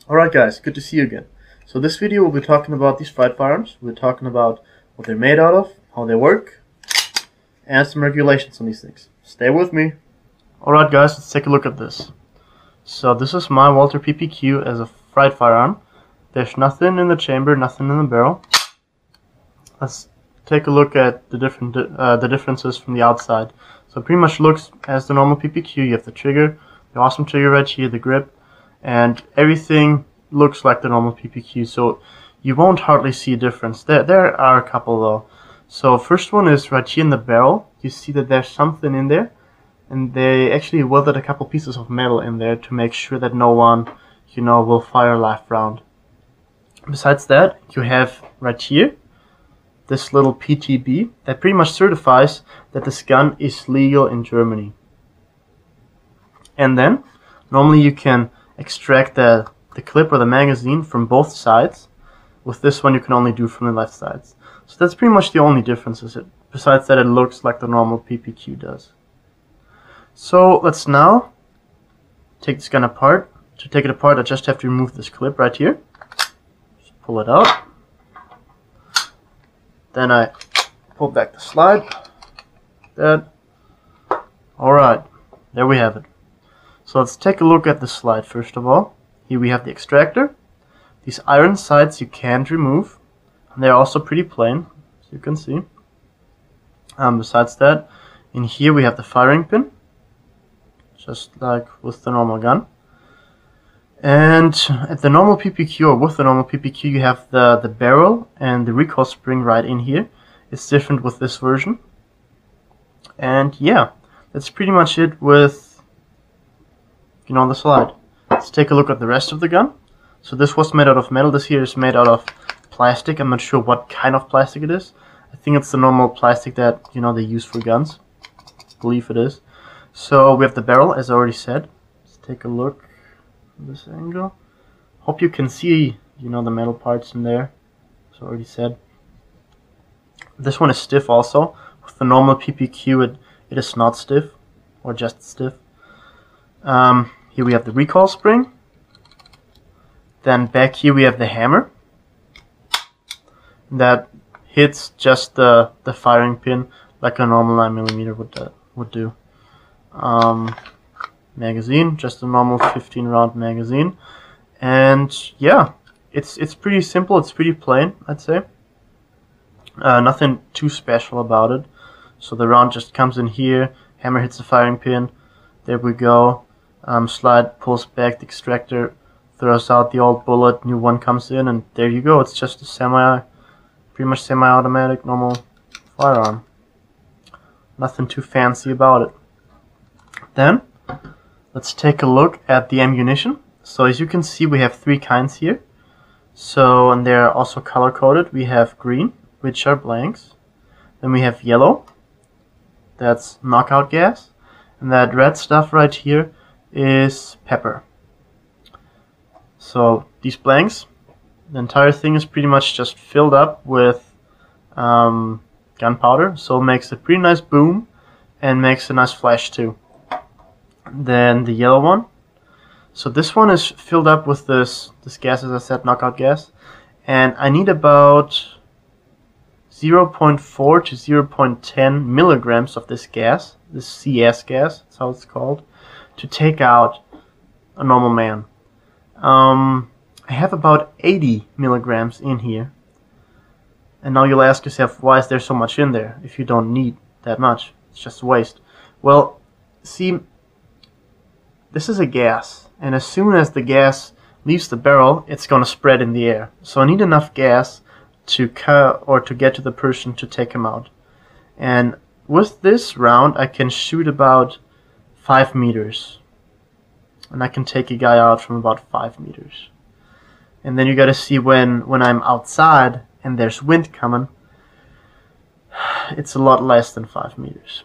Alright guys, good to see you again. So this video we'll be talking about these Fright firearms. We're talking about what they're made out of, how they work, and some regulations on these things. Stay with me. Alright guys, let's take a look at this. So this is my Walther PPQ as a Fright firearm. There's nothing in the chamber, nothing in the barrel. Let's take a look at the differences from the outside. So it pretty much looks as the normal PPQ. You have the trigger, the awesome trigger right here, the grip, and everything looks like the normal PPQ, so you won't hardly see a difference. There are a couple though. So first one is right here in the barrel. You see that there's something in there, and they actually welded a couple pieces of metal in there to make sure that no one, will fire a live round. Besides that, you have right here this little PTB that pretty much certifies that this gun is legal in Germany. And then normally you can extract the clip or the magazine from both sides. With this one you can only do from the left sides. So that's pretty much the only difference. Besides that, it looks like the normal PPQ does. So let's now take this gun apart. To take it apart I just have to remove this clip right here. Just pull it out. Then I pull back the slide. Alright, there we have it. So let's take a look at the slide first of all. Here we have the extractor. These iron sides you can't remove. And they're also pretty plain, as you can see. Besides that, in here we have the firing pin, just like with the normal gun. And at the normal PPQ, or with the normal PPQ, you have the barrel and the recoil spring right in here. It's different with this version. And yeah, that's pretty much it with the slide. Let's take a look at the rest of the gun. So this was made out of metal. This here is made out of plastic. I'm not sure what kind of plastic it is. I think it's the normal plastic that they use for guns. I believe it is. So we have the barrel, as I already said. Let's take a look from this angle. Hope you can see the metal parts in there, as I already said. This one is stiff also. With the normal PPQ it is not stiff, or just stiff. Here we have the recoil spring. Then back here we have the hammer that hits just the firing pin like a normal 9mm would do. Magazine, just a normal 15-round magazine, and yeah, it's pretty simple. It's pretty plain, I'd say. Nothing too special about it. So the round just comes in here. Hammer hits the firing pin. There we go. Slide pulls back the extractor, throws out the old bullet, new one comes in, and there you go. It's just a pretty much semi-automatic normal firearm. Nothing too fancy about it. Then let's take a look at the ammunition. So as you can see, we have three kinds here. So, and they're also color coded. We have green, which are blanks. Then we have yellow, that's knockout gas, and that red stuff right here is pepper. So these blanks, the entire thing is pretty much just filled up with gunpowder, so it makes a pretty nice boom and makes a nice flash too. Then the yellow one, so this one is filled up with this gas, as I said, knockout gas, and I need about 0.4 to 0.10 milligrams of this gas, this CS gas, that's how it's called, to take out a normal man. I have about 80 milligrams in here. And now you'll ask yourself, why is there so much in there if you don't need that much? It's just waste. Well, see, this is a gas, and as soon as the gas leaves the barrel, it's going to spread in the air. So I need enough gas to get to the person to take him out. And with this round I can shoot about 5 meters, and I can take a guy out from about 5 meters. And then you gotta see when I'm outside and there's wind coming, it's a lot less than 5 meters.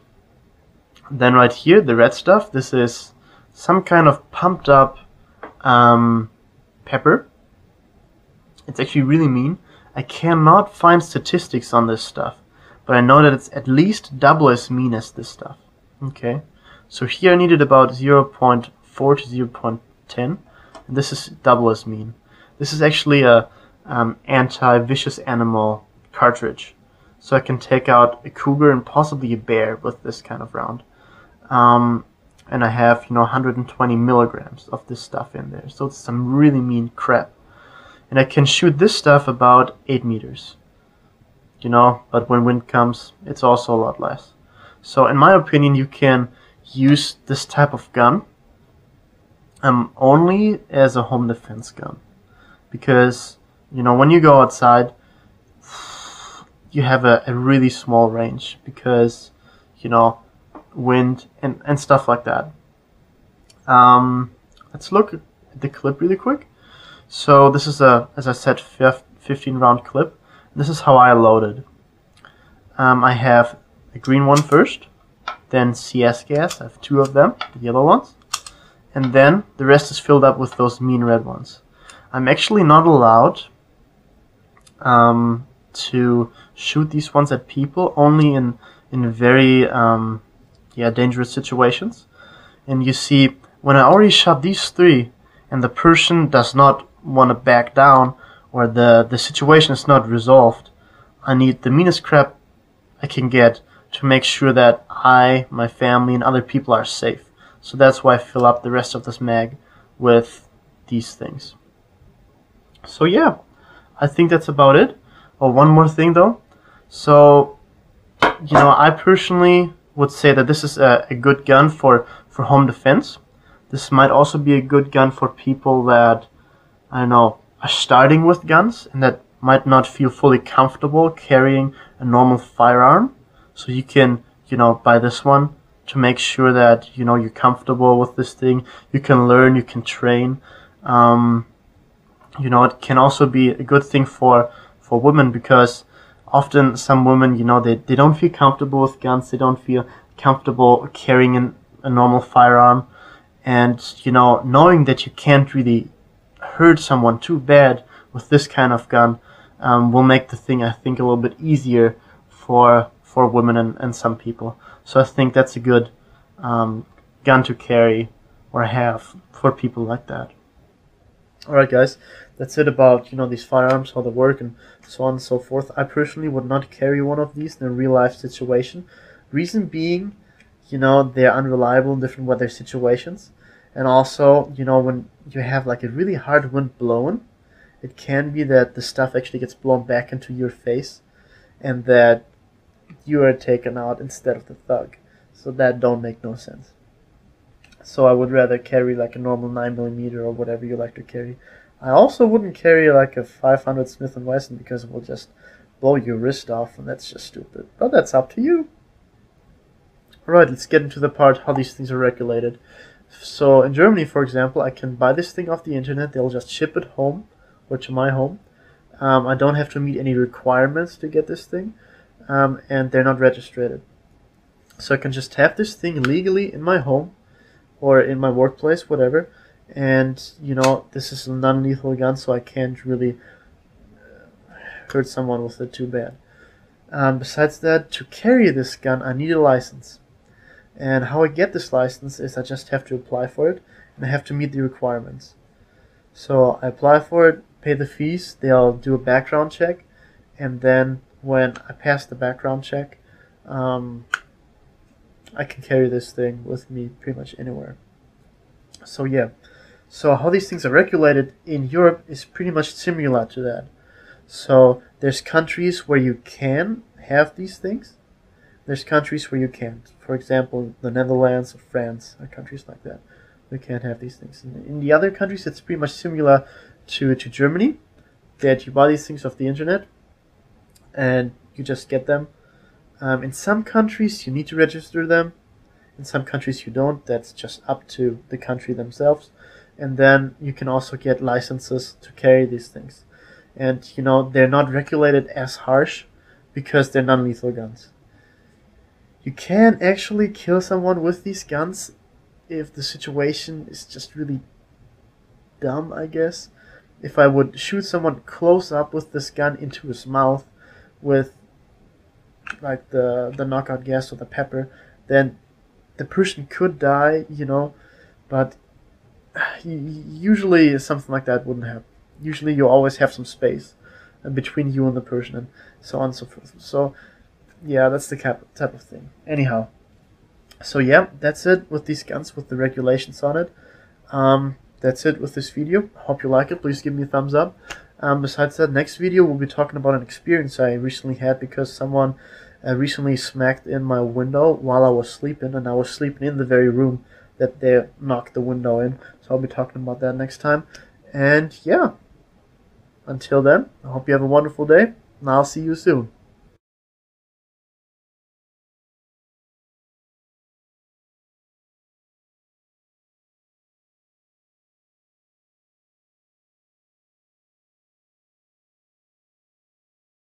Then right here, the red stuff, this is some kind of pumped up pepper. It's actually really mean. I cannot find statistics on this stuff, but I know that it's at least double as mean as this stuff. Okay, so here I needed about 0.4 to 0.10, and this is double as mean. This is actually a anti-vicious animal cartridge, so I can take out a cougar and possibly a bear with this kind of round. And I have 120 milligrams of this stuff in there, so it's some really mean crap. And I can shoot this stuff about 8 meters. But when wind comes, it's also a lot less. So in my opinion, you can use this type of gun only as a home defense gun, because when you go outside, you have a really small range because wind and stuff like that. Let's look at the clip really quick. So this is as I said, 15 round clip. This is how I loaded. I have the green one first, then CS gas. I have 2 of them, the yellow ones, and then the rest is filled up with those mean red ones. I'm actually not allowed to shoot these ones at people, only in very dangerous situations. And you see, when I already shot these 3 and the person does not want to back down, or the situation is not resolved, I need the meanest crap I can get to make sure that I, my family, and other people are safe. So that's why I fill up the rest of this mag with these things. So yeah, I think that's about it. Oh, one more thing though. So, I personally would say that this is a good gun for home defense. This might also be a good gun for people that, I don't know, are starting with guns and that might not feel fully comfortable carrying a normal firearm. So you can, buy this one to make sure that, you're comfortable with this thing. You can learn, you can train. It can also be a good thing for women, because often some women, they don't feel comfortable with guns. They don't feel comfortable carrying a normal firearm. And, knowing that you can't really hurt someone too bad with this kind of gun will make the thing, I think, a little bit easier for women and some people. So I think that's a good gun to carry or have for people like that. Alright guys, that's it about these firearms, how they work, and so on and so forth. I personally would not carry one of these in a real life situation. Reason being, they're unreliable in different weather situations. And also, when you have like a really hard wind blowing, it can be that the stuff actually gets blown back into your face and that you are taken out instead of the thug. So that don't make no sense. So I would rather carry like a normal 9mm or whatever you like to carry. I also wouldn't carry like a 500 Smith & Wesson because it will just blow your wrist off, and that's just stupid. But that's up to you. Alright, let's get into the part how these things are regulated. So in Germany, for example, I can buy this thing off the internet. They'll just ship it home or to my home. I don't have to meet any requirements to get this thing, and they're not registered. So I can just have this thing legally in my home or in my workplace, whatever. And this is a non-lethal gun, so I can't really hurt someone with it too bad. Besides that, to carry this gun, I need a license. And how I get this license is I just have to apply for it, and I have to meet the requirements. So I apply for it, pay the fees, they'll do a background check, and then when I pass the background check, I can carry this thing with me pretty much anywhere. So yeah, so how these things are regulated in Europe is pretty much similar to that. So there's countries where you can have these things. There's countries where you can't. For example, the Netherlands or France are countries like that. We can't have these things. In the other countries, it's pretty much similar to Germany, that you buy these things off the internet and you just get them. In some countries, you need to register them. In some countries, you don't. That's just up to the country themselves. And then you can also get licenses to carry these things. And, they're not regulated as harsh because they're non-lethal guns. You can actually kill someone with these guns if the situation is just really dumb, I guess. If I would shoot someone close up with this gun into his mouth with like the knockout gas or the pepper, then the person could die, but usually something like that wouldn't happen. Usually you always have some space between you and the person, and so on and so forth. So yeah, that's the type of thing. Anyhow, so yeah, that's it with these guns, with the regulations on it. That's it with this video. Hope you like it. Please give me a thumbs up. Besides that, next video we'll be talking about an experience I recently had because someone recently smacked in my window while I was sleeping, and I was sleeping in the very room that they knocked the window in. So I'll be talking about that next time. And yeah, until then, I hope you have a wonderful day, and I'll see you soon.